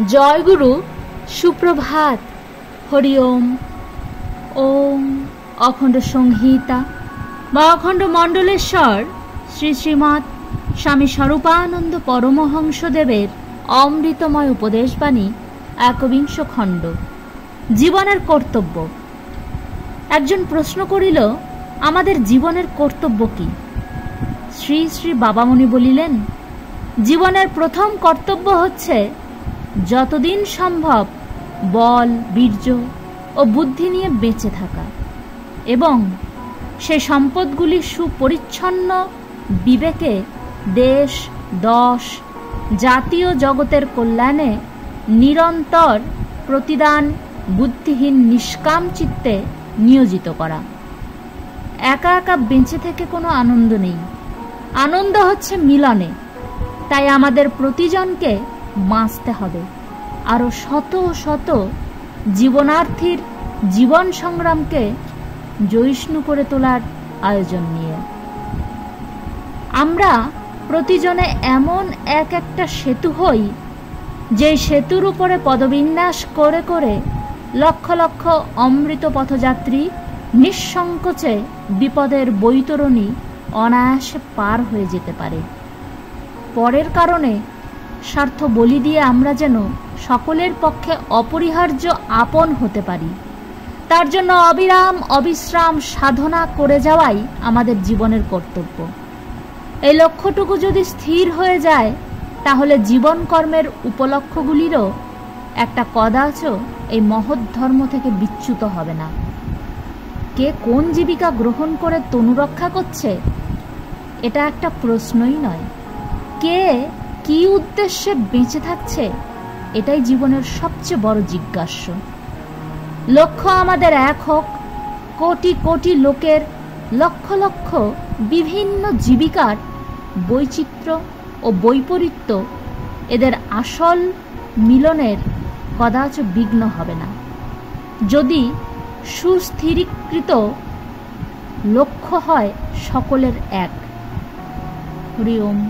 জয় গুরু, সুপ্রভাত। হরি ওম। ওম অখণ্ড সংহিতা বা অখণ্ড মণ্ডলেশ্বর শ্রী শ্রীমৎ স্বামী স্বরূপানন্দ পরমহংসদেবের অমৃতময় উপদেশবাণী, ১বিংশ খণ্ড। জীবনের কর্তব্য। একজন প্রশ্ন করিল, আমাদের জীবনের কর্তব্য কি? শ্রী শ্রী বাবামুনি বলিলেন, জীবনের প্রথম কর্তব্য হচ্ছে যতদিন সম্ভব বল, বীর্য ও বুদ্ধি নিয়ে বেঁচে থাকা এবং সে সম্পদগুলি সুপরিচ্ছন্ন বিবেকে দেশ, দশ, জাতীয় জগতের কল্যাণে নিরন্তর প্রতিদান বুদ্ধিহীন নিষ্কাম চিত্তে নিয়োজিত করা। একা একা বেঁচে থেকে কোনো আনন্দ নেই, আনন্দ হচ্ছে মিলনে। তাই আমাদের প্রতিজনকে বাঁচতে হবে আরও শত শত জীবনার্থীর জীবন সংগ্রামকে জয়িষ্ণু করে তোলার আয়োজন নিয়ে। আমরা প্রতিজনে এমন এক একটা সেতু হই, যেই সেতুর উপরে পদবিন্যাস করে করে লক্ষ লক্ষ অমৃত পথযাত্রী নিঃসংকোচে বিপদের বৈতরণী অনায়াসে পার হয়ে যেতে পারে। পরের কারণে স্বার্থ বলি দিয়ে আমরা যেন সকলের পক্ষে অপরিহার্য আপন হতে পারি, তার জন্য অবিরাম অবিশ্রাম সাধনা করে যাওয়াই আমাদের জীবনের কর্তব্য। এই লক্ষ্যটুকু যদি স্থির হয়ে যায়, তাহলে জীবন কর্মের উপলক্ষ্যগুলিরও একটা কদাচ এই মহৎ ধর্ম থেকে বিচ্যুত হবে না। কে কোন জীবিকা গ্রহণ করে তনু রক্ষা করছে, এটা একটা প্রশ্নই নয়। কে কি উদ্দেশ্যে বেঁচে থাকছে, এটাই জীবনের সবচেয়ে বড় জিজ্ঞাস্য। লক্ষ্য আমাদের এক হোক, কোটি কোটি লোকের লক্ষ লক্ষ বিভিন্ন জীবিকার বৈচিত্র্য ও বৈপরীত্য এদের আসল মিলনের কদাচ বিঘ্ন হবে না, যদি সুস্থিরীকৃত লক্ষ্য হয় সকলের এক। হরি ওম।